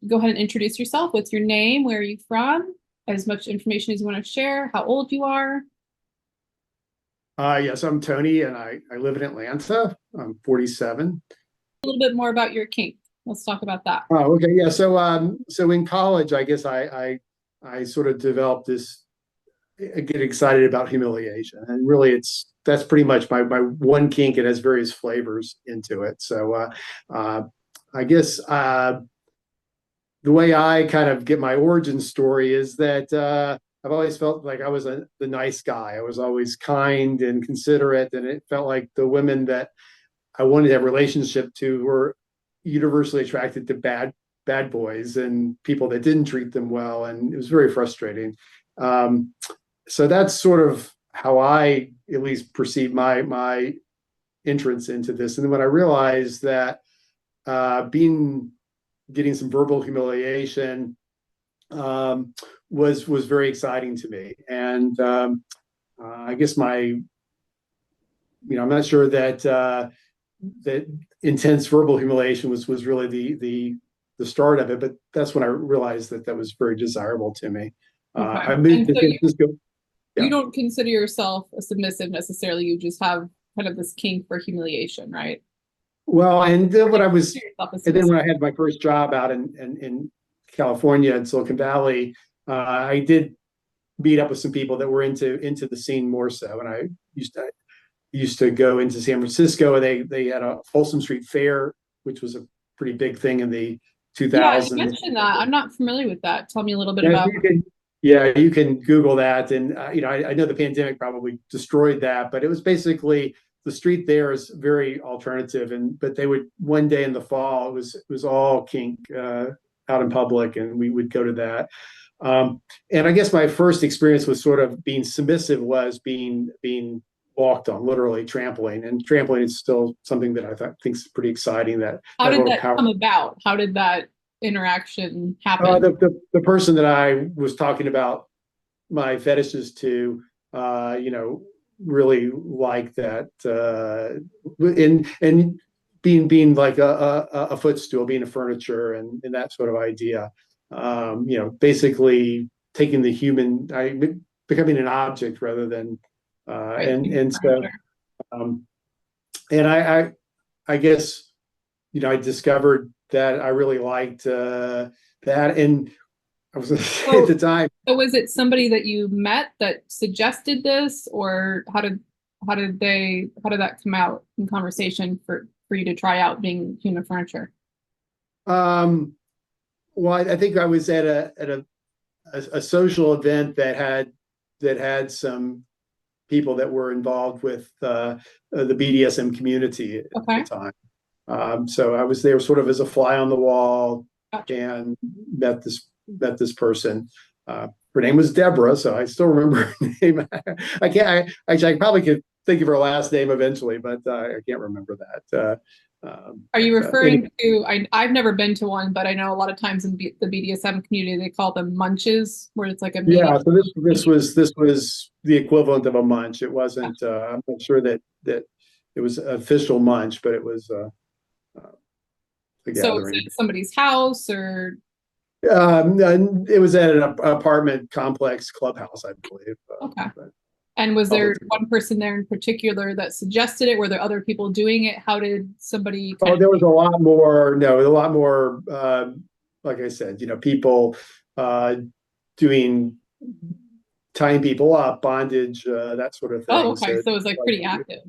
go ahead and introduce yourself. What's your name? Where are you from? As much information as you want to share, how old you are. Yes, I'm Tony, and I live in Atlanta. I'm 47. A little bit more about your kink. Let's talk about that. Oh, okay, yeah. So in college, I guess I sort of developed this. I get excited about humiliation, and really, that's pretty much my one kink. It has various flavors into it. I guess the way I kind of get my origin story is that I've always felt like I was the nice guy. I was always kind and considerate, and it felt like the women that I wanted to have a relationship to were universally attracted to bad boys and people that didn't treat them well, and it was very frustrating. So that's sort of how I at least perceived my entrance into this. And then when I realized that being getting some verbal humiliation was very exciting to me. And I guess I'm not sure that that intense verbal humiliation was really the start of it, but that's when I realized that was very desirable to me. Okay. I moved And to so San Francisco. you Yeah. don't consider yourself a submissive necessarily. You just have kind of this kink for humiliation, right? Well, and then Or do you consider yourself a and then submissive? when I had my first job out in California in Silicon Valley, I did meet up with some people that were into the scene more so, and I used to go into San Francisco, and they had a Folsom Street Fair, which was a pretty big thing in the Yeah, you 2000s. mentioned that. I'm not familiar with that. Tell me a little bit Yeah, about. you can Google that, and I know the pandemic probably destroyed that, but it was basically the street there is very alternative, and but they would one day in the fall it was all kink out in public, and we would go to that. And I guess my first experience with sort of being submissive was being walked on, literally trampling, and trampling is still something that think is pretty exciting. How That did little that power. come about? How did that interaction happen? The person that I was talking about my fetishes to, really like that, and being like a footstool, being a furniture, and that sort of idea. Basically taking the human, becoming an object rather than, Right. and so, um, and I guess I discovered that I really liked that, and I was at So, the time. so was it somebody that you met that suggested this, or how did that come out in conversation for you to try out being human furniture? Um, well, I think I was at a social event that had some people that were involved with the BDSM community at the Okay. time. So I was there sort of as a fly on the wall, Gotcha. and met this person. Her name was Deborah, so I still remember her name. I can't. Actually, I probably could think of her last name eventually, but I can't remember that. Are you Anyway, referring to, I've never been to one, but I know a lot of times in the BDSM community, they call them munches, where it's like a medium. yeah. So this was the equivalent of a munch. It wasn't. I'm not sure that it was official munch, but it was a So is gathering. it somebody's house or? And it was at an apartment complex clubhouse, I believe. Okay. And was there Public. one person there in particular that suggested it? Were there other people doing it? How did somebody kind Oh, of? there was a lot more. No, a lot more. Like I said, people uh, doing tying people up, bondage, that sort of Oh, thing. okay. So, So it was like like, pretty active.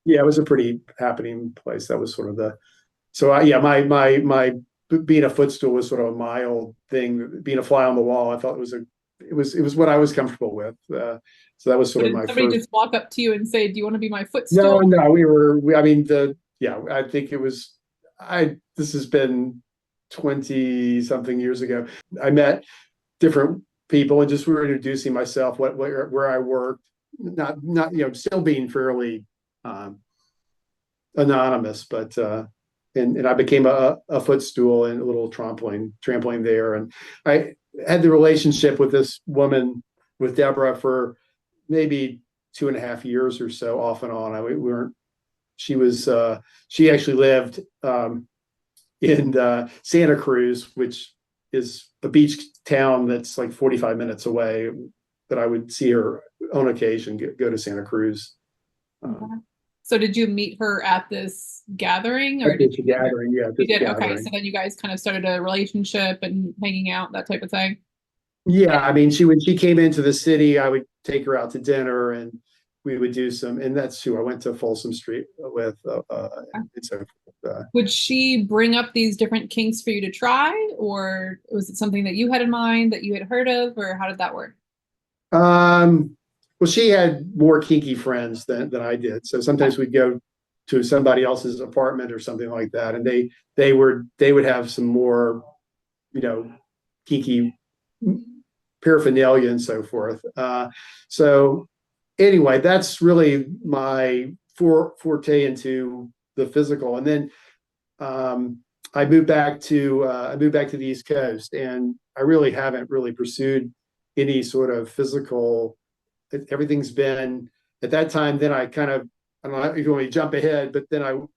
yeah, it was a pretty happening place. That was sort of the. So, yeah, my being a footstool was sort of a mild thing. Being a fly on the wall, I felt it was what I was comfortable with. So that was Or sort of did my somebody first. just walk up to you and say, "Do you want to be my No, footstool?" no, I mean, yeah, I think it was, this has been 20 something years ago. I met different people and just were introducing myself, where I worked, not, still being fairly, um, anonymous, but, and I became a footstool and a little trampling there. And I had the relationship with this woman, with Deborah, for maybe 2.5 years or so, off and on. We weren't. She actually lived in Santa Cruz, which is a beach town that's like 45 minutes away, that I would see her on occasion, go to Santa Cruz. Okay. So did you meet her at this gathering, or At did this you meet her? gathering, yeah, You this did. Okay. So gathering. then you guys kind of started a relationship and hanging out, that type of thing. Yeah, I mean, when she came into the city, I would take her out to dinner, and we would do some. And that's who I went to Folsom Street with, and so forth. Would she bring up these different kinks for you to try, or was it something that you had in mind that you had heard of, or how did that work? Well, she had more kinky friends than I did, so sometimes we'd go to somebody else's apartment or something like that, and they would have some more, kinky paraphernalia and so forth. So anyway, that's really my forte into the physical. And then I moved back to the East Coast, and I really haven't really pursued any sort of physical. Everything's been at that time. Then I kind of, I don't know if you want me to jump ahead, but then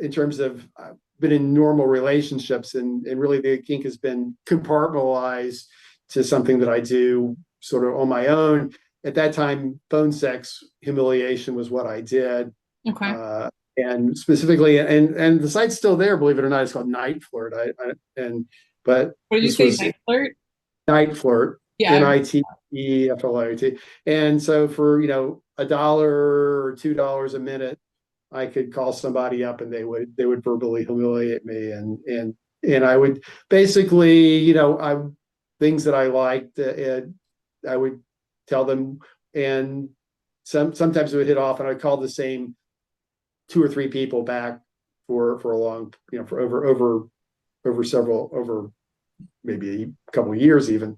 in terms of I've been in normal relationships, and really the kink has been compartmentalized to something that I do sort of on my own. At that time, phone sex humiliation was what I did. Okay. And specifically, and the site's still there, believe it or not. It's called Night Flirt. But What did you say, Night Flirt? Night Flirt. Yeah. NITEFLIRT. And so for $1 or $2 a minute, I could call somebody up, and they would verbally humiliate me, and I would basically, things that I liked, and I would tell them, and sometimes it would hit off, and I'd call the same 2 or 3 people back for a long, for over maybe a couple of years even.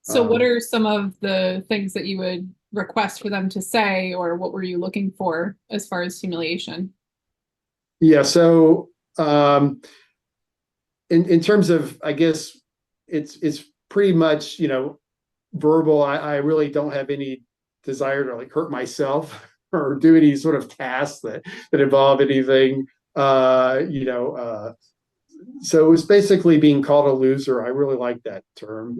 So what are some of the things that you would request for them to say, or what were you looking for as far as humiliation? Yeah, so in terms of, I guess it's pretty much, verbal. I really don't have any desire to like hurt myself or do any sort of tasks that involve anything. So it was basically being called a loser. I really like that term.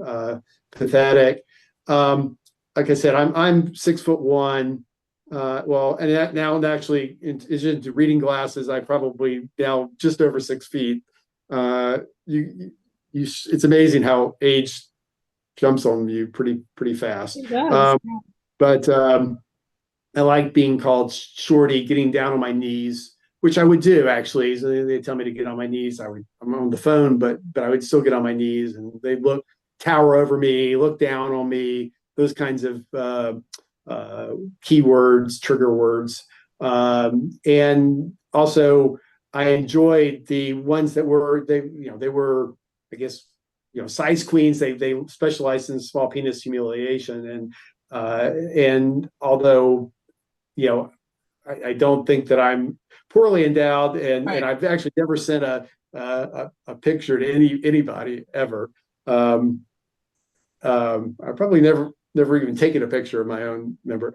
Pathetic. Like I said, I'm 6'1". Well, and now actually, in addition to reading glasses, I probably now just over 6 feet. It's amazing how age jumps on you pretty fast. It does. But I like being called shorty, getting down on my knees, which I would do actually. So they tell me to get on my knees. I'm on the phone, but I would still get on my knees, and they tower over me, look down on me, those kinds of keywords, trigger words. And also I enjoyed the ones that were, they were, I guess, size queens. They specialized in small penis humiliation. And although, I don't think that I'm poorly endowed, and I've actually never sent a picture to anybody ever. I probably never even taken a picture of my own member.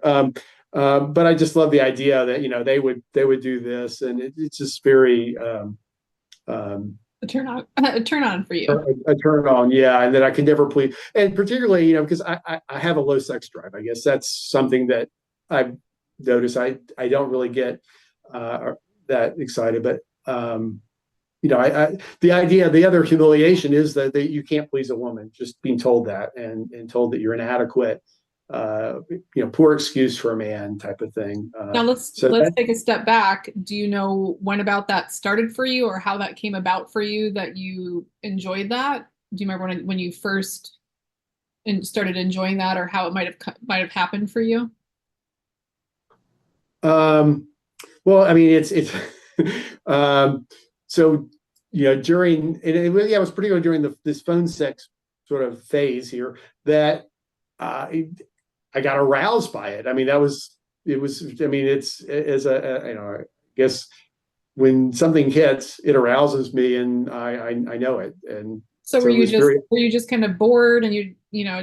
But I just love the idea that they would do this, and it's just very a turn on for you. A turn on, yeah, and that I can never please, and particularly because I have a low sex drive. I guess that's something that I've noticed. I don't really get that excited, but the idea, the other humiliation is that you can't please a woman, just being told that, and told that you're inadequate, poor excuse for a man type of thing. Now let's take a step back. Do you know when about that started for you, or how that came about for you that you enjoyed that? Do you remember when you first started enjoying that, or how it might have happened for you? Well, I mean, it's so during, and it was particularly during this phone sex sort of phase here that I got aroused by it. I mean, I mean, it's as I guess when something hits, it arouses me, and I know it. And so were you just kind of bored, and you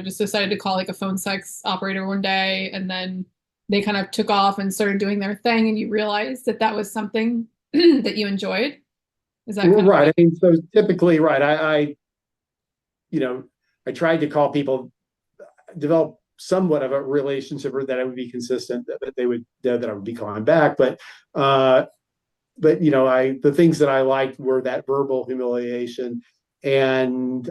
just decided to call like a phone sex operator one day, and then they kind of took off and started doing their thing, and you realized that was something that you enjoyed? Is that right? I mean, so typically, right? I tried to call people, develop somewhat of a relationship, or that I would be consistent, that they would know that I would be calling back. But the things that I liked were that verbal humiliation, and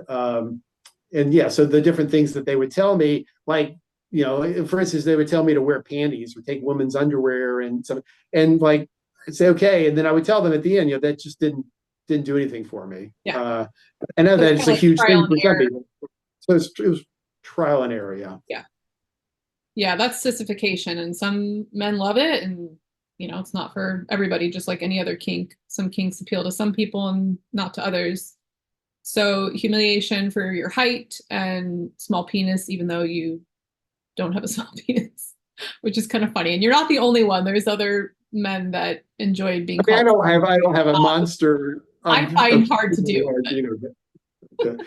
yeah, so the different things that they would tell me, like, for instance, they would tell me to wear panties or take women's underwear and some, and like, I'd say okay, and then I would tell them at the end, that just didn't do anything for me. Yeah. I know So that it's it's kind a of like huge trial thing and for some error. people. So it was trial and error. Yeah. Yeah. Yeah, that's sissification, and some men love it, and it's not for everybody, just like any other kink. Some kinks appeal to some people and not to others. So humiliation for your height and small penis, even though you don't have a small penis, which is kind of funny. And you're not the only one. There's other men that enjoy being I mean, called. I don't have a monster I find hard to do. but,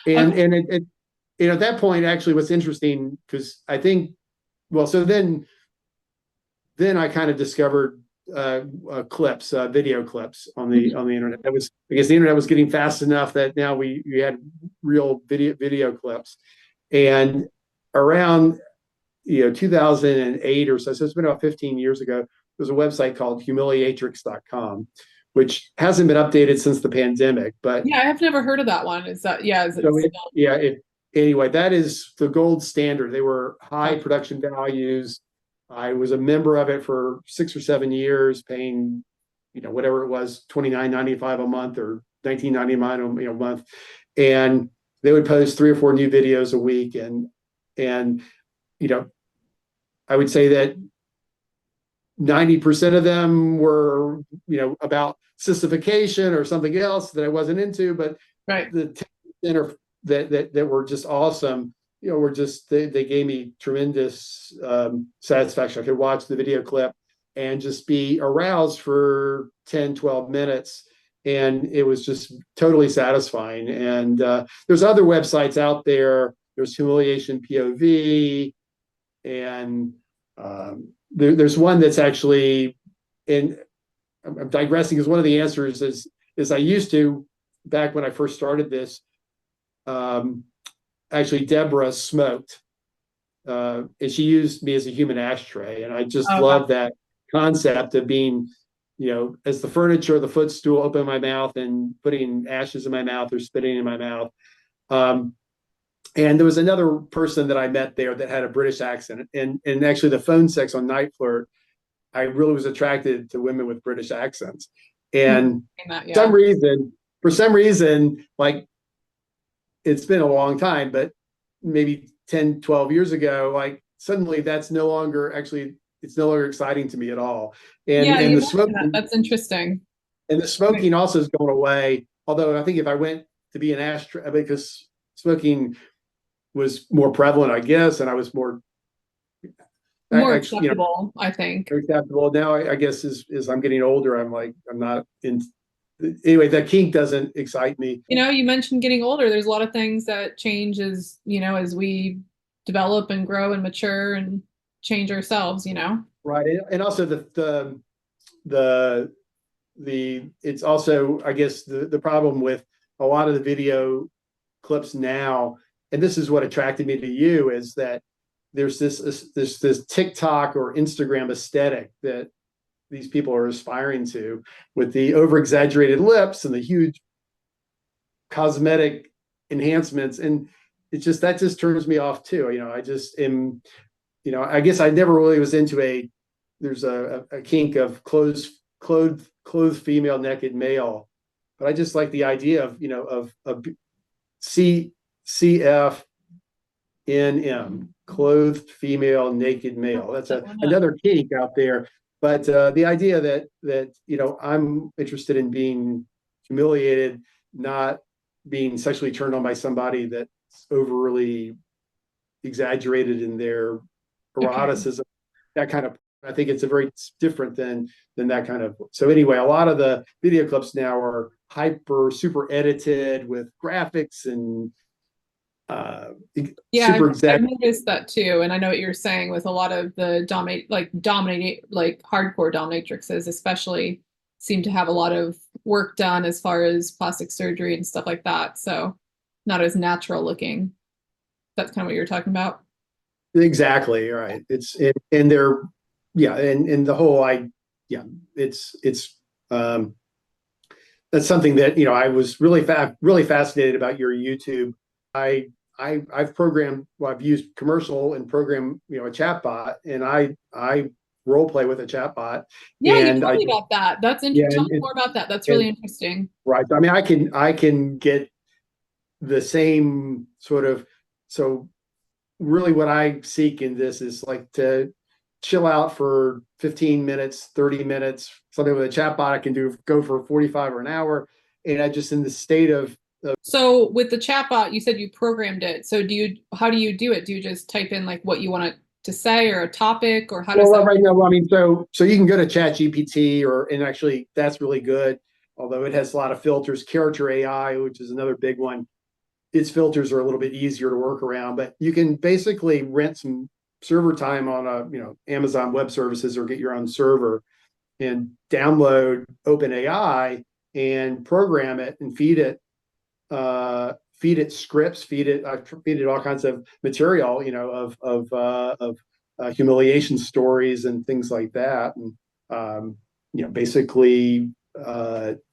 Okay. and at that point, actually, what's interesting, because I think, well, so then I kind of discovered clips, video clips on the internet. That was, I guess, the internet was getting fast enough that now we had real video clips, and around 2008 or so it's been about 15 years ago. There's a website called humiliatrix.com, which hasn't been updated since the pandemic. But Yeah, I've never heard of that one. Is that, yeah, is it so still? anyway, that is the gold standard. They were high Oh, production values. I was a member of it for 6 or 7 years, paying, whatever it was, $29.95 a month or $19.99 a month, and they would post 3 or 4 new videos a week, and I would say that 90% of them were, about sissification or something else that I wasn't into, but right. the 10% that were just awesome, were just, they gave me tremendous satisfaction. I could watch the video clip and just be aroused for 10, 12 minutes. And it was just totally satisfying. And there's other websites out there. There's Humiliation POV, and there's one that's actually, and I'm digressing, because one of the answers is I used to, back when I first started this, actually Deborah smoked, and she used me as a human ashtray, and I just Oh, wow. love that concept of being, as the furniture, the footstool, open my mouth and putting ashes in my mouth or spitting in my mouth. And there was another person that I met there that had a British accent, and actually the phone sex on Night Flirt, I really was attracted to women with British accents. And That, some yeah. reason, for some reason, like, it's been a long time, but maybe 10, 12 years ago, like, suddenly that's no longer, actually, it's no longer exciting to me at all. And Yeah, and you the mentioned that. smoking That's interesting. and the smoking also has gone away. Although I think if I went to be an ashtray, because smoking was more prevalent, I guess, and I was more More actually, acceptable, I think. acceptable. Now, I guess as I'm getting older, I'm like, I'm not in. Anyway, that kink doesn't excite me. You mentioned getting older. There's a lot of things that change as we develop and grow and mature and change ourselves. Right, and also the it's also, I guess, the problem with a lot of the video clips now, and this is what attracted me to you, is that there's this TikTok or Instagram aesthetic that these people are aspiring to, with the over exaggerated lips and the huge cosmetic enhancements, and that just turns me off too. I just am, I guess I never really was into there's a kink of clothed female naked male, but I just like the idea of CFNM, clothed female naked male. That's another kink out there. But the idea that I'm interested in being humiliated, not being sexually turned on by somebody that's overly exaggerated in their Okay. eroticism, that kind of, I think it's a very different than that kind of. So anyway, a lot of the video clips now are super edited with graphics and Yeah, super I've exaggerated. noticed that too, and I know what you're saying with a lot of the hardcore dominatrixes, especially seem to have a lot of work done as far as plastic surgery and stuff like that. So not as natural looking. That's kind of what you're talking about. Exactly, right. It's and they're yeah, and the whole yeah, it's um that's something that I was really fascinated about your YouTube. I I've programmed, well, I've used commercial and programmed a chatbot, and I role play with a chatbot, Yeah, you and told I me about that. yeah, Tell me more about that. That's and really interesting. right. I mean, I can get the same sort of, so really what I seek in this is like to chill out for 15 minutes, 30 minutes, something with a chatbot I can go for 45 or an hour. And I just in the state of So with the chatbot, you said you programmed it. So how do you do it? Do you just type in like what you want it to say or a topic, or how does well, that work? right now, I mean, so you can go to Chat GPT, and actually that's really good, although it has a lot of filters. Character AI, which is another big one, its filters are a little bit easier to work around, but you can basically rent some server time on Amazon Web Services, or get your own server and download OpenAI and program it and feed it scripts, feed it all kinds of material, of humiliation stories and things like that, and basically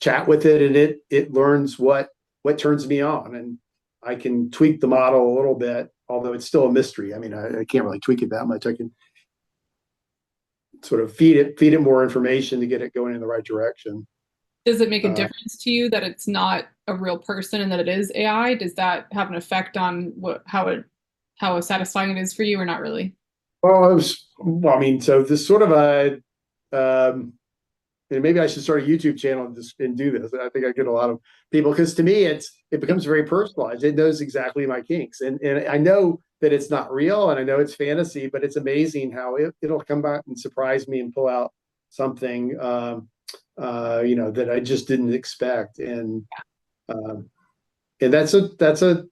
chat with it, and it learns what turns me on, and I can tweak the model a little bit, although it's still a mystery. I mean, I can't really tweak it that much. I can sort of feed it more information to get it going in the right direction. Does it make a Uh, difference to you that it's not a real person and that it is AI? Does that have an effect on how satisfying it is for you, or not really? well, I mean, so this sort of um, and maybe I should start a YouTube channel and do this. I think I get a lot of people, because to me it becomes very personalized. It knows exactly my kinks, and I know that it's not real, and I know it's fantasy, but it's amazing how it'll come back and surprise me and pull out something that I just didn't expect, um, and that's a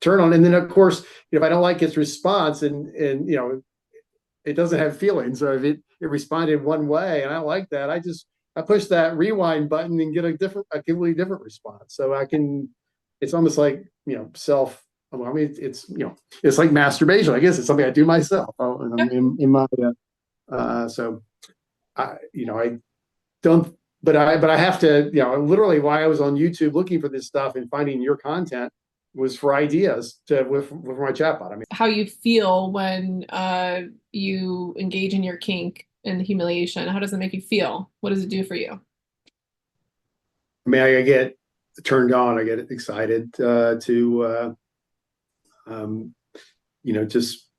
turn on. And then of course, if I don't like its response, and it doesn't have feelings, or if it responded one way and I like that, I push that rewind button and get a completely different response. So I can, it's almost like self. I mean, it's like masturbation. I guess it's something I do myself. In my so I don't, but I have to, literally, why I was on YouTube looking for this stuff and finding your content was for ideas with my chatbot. I mean, How you feel when you engage in your kink and humiliation? How does it make you feel? What does it do for you? I get turned on. I get excited to um, just,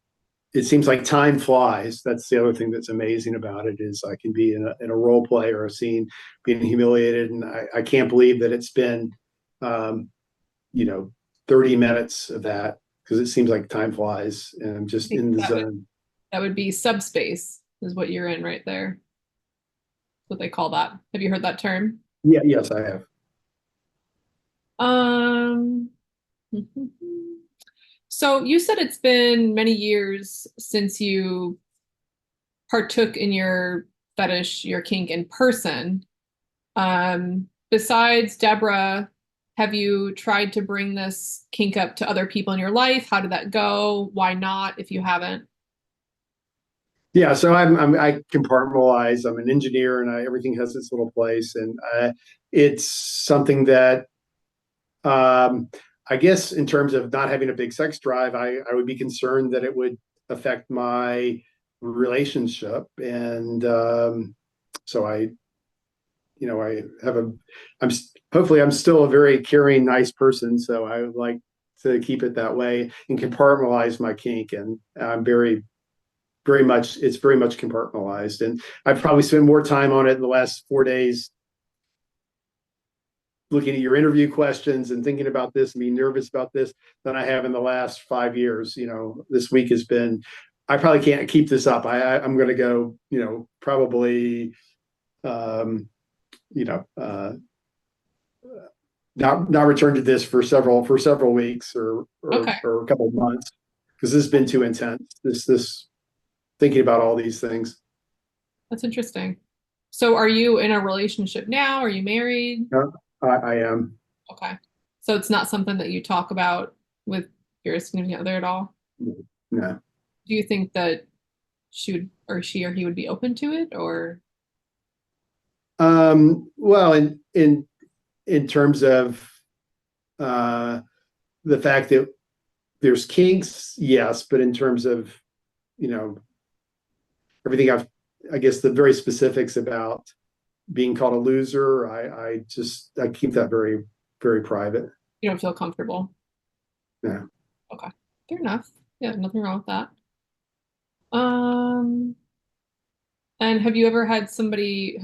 it seems like time flies. That's the other thing that's amazing about it, is I can be in a role play or a scene being humiliated, and I can't believe that it's been um, you know 30 minutes of that, because it seems like time flies and I'm I just think in the zone. that would be subspace, is what you're in right there. What they call that. Have you heard that term? Yeah, yes, I have. Um, so you said it's been many years since you partook in your fetish, your kink in person. Besides Deborah, have you tried to bring this kink up to other people in your life? How did that go? Why not, if you haven't? Yeah, so I compartmentalize. I'm an engineer, and everything has its little place, and it's something that um, I guess in terms of not having a big sex drive, I would be concerned that it would affect my relationship, and so I have I'm hopefully I'm still a very caring, nice person, so I would like to keep it that way and compartmentalize my kink, and I'm very much it's very much compartmentalized, and I've probably spent more time on it in the last 4 days looking at your interview questions and thinking about this and being nervous about this than I have in the last 5 years. This week has been, I probably can't keep this up. I'm going to go, probably, um, you know, not return to this for several weeks, Okay, or a couple of months, because this has been too intense. This thinking about all these things. that's interesting. So are you in a relationship now? Are you married? I am. Okay. So it's not something that you talk about with your significant other at all? No. Do you think that she or he would be open to it, or? Well, in terms of the fact that there's kinks, yes, but in terms of, you know, everything I guess the very specifics about being called a loser, I keep that very, very private. You don't feel comfortable? Yeah. Okay, fair enough. Yeah, nothing wrong with that. Um, and have you ever had somebody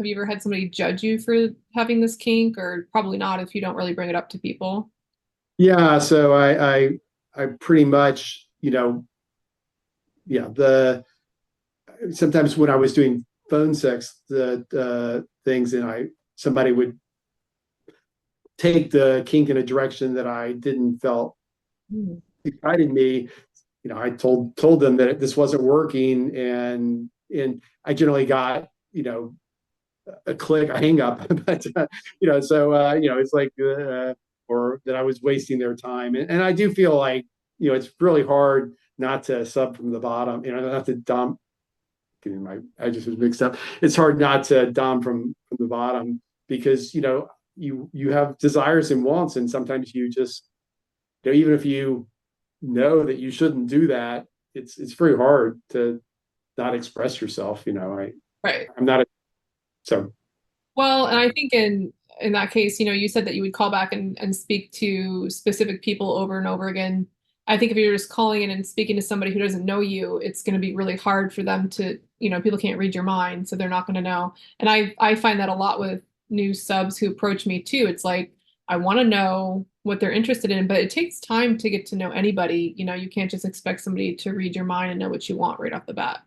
judge you for having this kink, or probably not if you don't really bring it up to people? Yeah, so I pretty much, yeah, the sometimes when I was doing phone sex, the things, and somebody would take the kink in a direction that I didn't felt Hmm. excited me. I told them that this wasn't working, and I generally got, a click, a hang up, but so it's like, or that I was wasting their time, and I do feel like, it's really hard not to sub from the bottom, not to dump. Getting my edges mixed up. It's hard not to dom from the bottom, because you have desires and wants, and sometimes you just, even if you know that you shouldn't do that, it's very hard to not express yourself. Right. I'm not a so Well, and I think in that case, you said that you would call back and speak to specific people over and over again. I think if you're just calling in and speaking to somebody who doesn't know you, it's going to be really hard for them to, people can't read your mind, so they're not going to know. And I find that a lot with new subs who approach me too. It's like I want to know what they're interested in, but it takes time to get to know anybody. You can't just expect somebody to read your mind and know what you want right off the bat.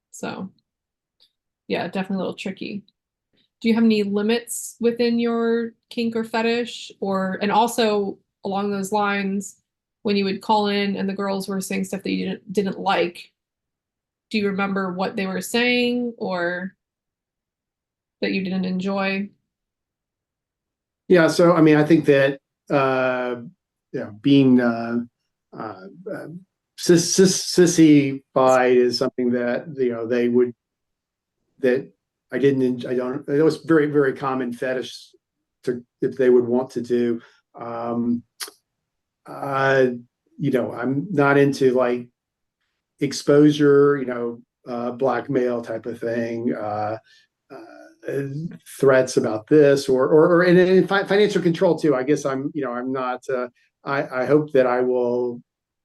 So, yeah, definitely a little tricky. Do you have any limits within your kink or fetish? And also along those lines, when you would call in and the girls were saying stuff that you didn't like, do you remember what they were saying or that you didn't enjoy? Yeah, so I mean, I think that being uh, uh, sissified is something that they would, that I don't, it was very, very common fetish to, if they would want to do. Um, uh, I'm not into like exposure, blackmail type of thing, threats about this, or and financial control too. I guess I'm not, I hope that I will,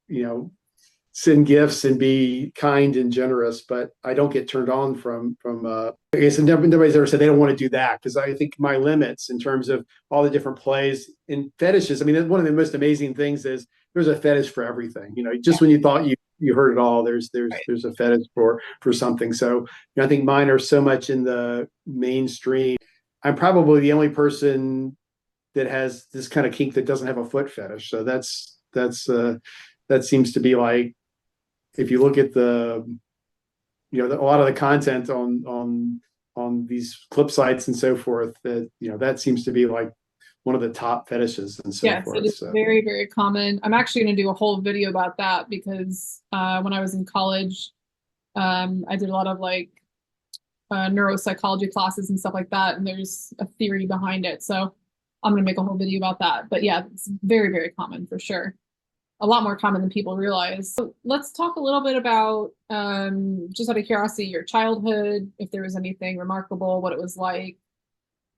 you know, send gifts and be kind and generous, but I don't get turned on from I guess nobody's ever said they don't want to do that, because I think my limits in terms of all the different plays in fetishes. I mean, one of the most amazing things is there's a fetish for everything. Just when you thought you heard it all, there's a fetish for something. So I think mine are so much in the mainstream. I'm probably the only person that has this kind of kink that doesn't have a foot fetish. So that seems to be like, if you look at a lot of the content on these clip sites and so forth, that seems to be like one of the top fetishes and so Yes, it forth. is So very, very common. I'm actually going to do a whole video about that because when I was in college, I did a lot of like neuropsychology classes and stuff like that, and there's a theory behind it. So I'm going to make a whole video about that. But yeah, it's very, very common for sure. A lot more common than people realize. So let's talk a little bit about, just out of curiosity, your childhood, if there was anything remarkable, what it was like.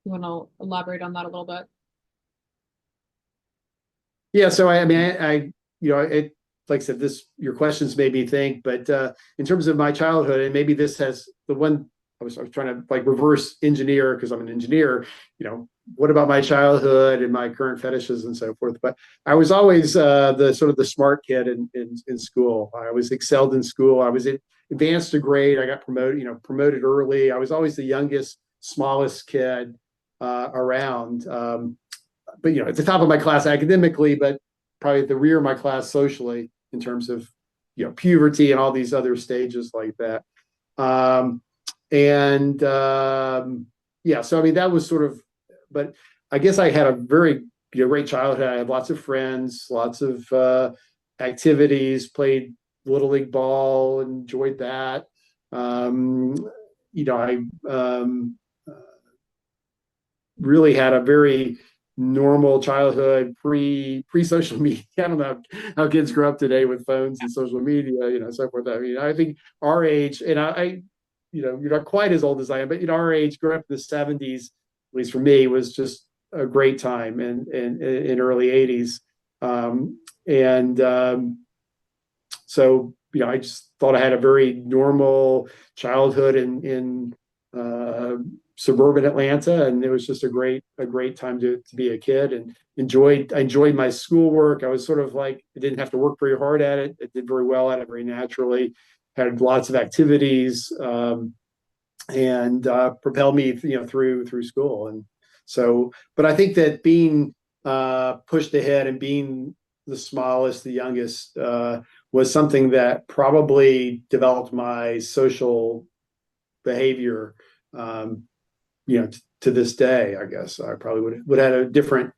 You want to elaborate on that a little bit? yeah, so I mean, it, like I said, your questions made me think, but in terms of my childhood, and maybe this has the one I was trying to like reverse engineer, because I'm an engineer, what about my childhood and my current fetishes and so forth. But I was always the sort of the smart kid in school. I was excelled in school. I was advanced a grade. I got promoted early. I was always the youngest, smallest kid around. But at the top of my class academically, but probably at the rear of my class socially, in terms of puberty and all these other stages like that. And yeah, so I mean, that was sort of, but I guess I had a very great childhood. I had lots of friends, lots of activities, played little league ball, enjoyed that. Um, I really had a very normal childhood pre social media. I don't know how kids grow up today with phones and social media, so forth. I mean, I think our age, and you're not quite as old as I am, but our age, growing up in the '70s, at least for me, was just a great time, and in early '80s, and so I just thought I had a very normal childhood in suburban Atlanta, and it was just a great time to be a kid, and I enjoyed my schoolwork. I was sort of like, I didn't have to work very hard at it. I did very well at it, very naturally. Had lots of activities, and propelled me through school. And so, but I think that being pushed ahead and being the smallest, the youngest, was something that probably developed my social behavior, to this day. I guess I probably would have had a different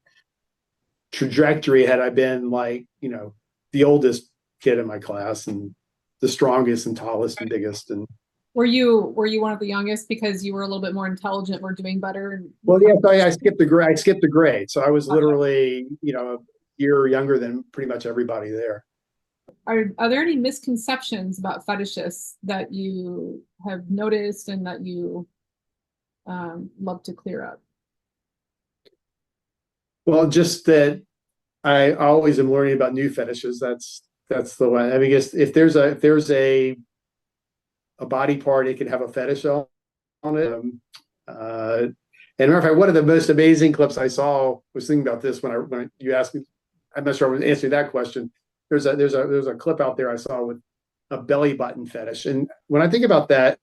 trajectory had I been like, the oldest kid in my class and the strongest and tallest and biggest. And Were you one of the youngest because you were a little bit more intelligent, were doing better? well, yeah, I skipped the grade. I skipped the grade, so I was literally, a year younger than pretty much everybody there. Are there any misconceptions about fetishists that you have noticed and that you love to clear up? Well, just that I always am learning about new fetishes. That's the one. I mean, I guess if there's a body part, it can have a fetish on it. And matter of fact, one of the most amazing clips I saw, was thinking about this when you asked me. I'm not sure I was answering that question. There's a clip out there I saw with a belly button fetish, and when I think about that,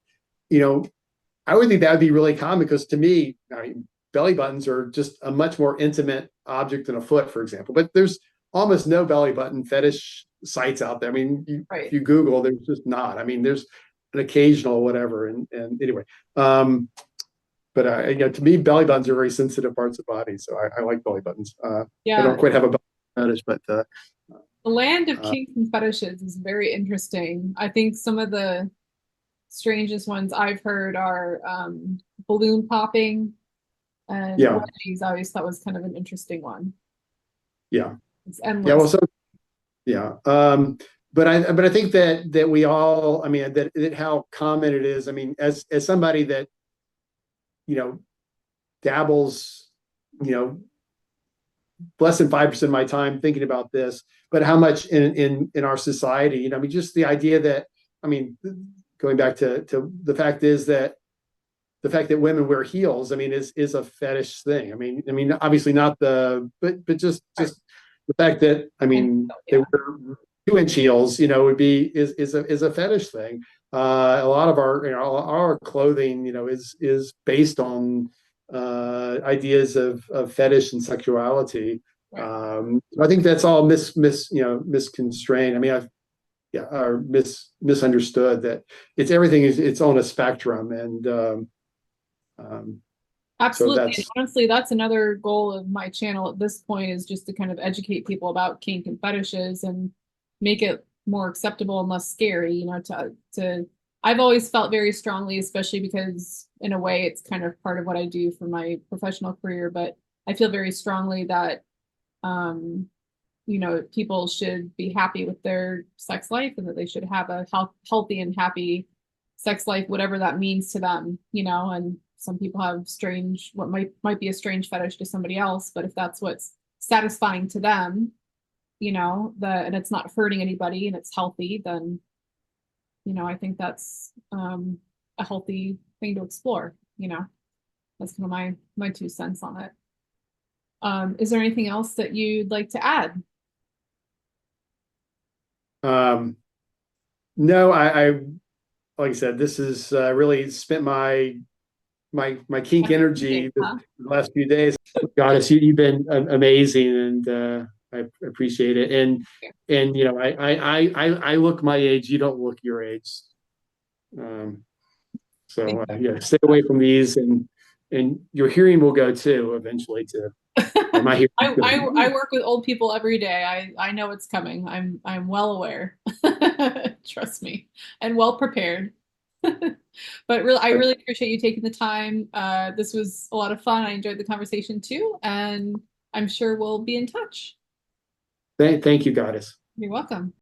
I would think that would be really common, because to me, I mean, belly buttons are just a much more intimate object than a foot, for example. But there's almost no belly button fetish sites out there. I mean, if you Google, there's just not. I mean, there's an occasional whatever, and anyway. But to me, belly buttons are very sensitive parts of the body, so I like belly buttons. I don't quite have a belly fetish, but the land of kinks and fetishes is very interesting. I think some of the strangest ones I've heard are balloon popping and wedgies. I always thought was kind of an interesting one. Yeah. It's endless. Yeah. Well, so yeah. But I think that we all, I mean, that how common it is. I mean, as somebody that dabbles, less than 5% of my time thinking about this, but how much in our society, I mean, just the idea that, I mean, going back to the fact that women wear heels, I mean, is a fetish thing. I mean, obviously not but just the fact that, I mean, they wear 2-inch heels, is a fetish thing. A lot of our clothing, is based on ideas of fetish and sexuality. I think that's all misconstrained. I mean, or misunderstood, that everything is on a spectrum, and absolutely. So honestly, that's another goal of my channel at this point, is just to kind of educate people about kink and fetishes and make it more acceptable and less scary. I've always felt very strongly, especially because in a way it's kind of part of what I do for my professional career, but I feel very strongly that people should be happy with their sex life, and that they should have a healthy and happy sex life, whatever that means to them, and some people have what might be a strange fetish to somebody else, but if that's what's satisfying to them, and it's not hurting anybody and it's healthy, then, I think that's a healthy thing to explore, that's kind of my 2 cents on it. Is there anything else that you'd like to add? No, I like I said, this is really spent my kink energy the last few days. Goddess, you've been amazing, and I appreciate it. And I look my age. You don't look your age. So stay away from these, and and your hearing will go too eventually too. Or my hearing. I work with old people every day. I know it's coming. I'm well aware. Trust me, and well prepared. But really, I really appreciate you taking the time. This was a lot of fun. I enjoyed the conversation too, and I'm sure we'll be in touch. Thank you, Goddess. You're welcome.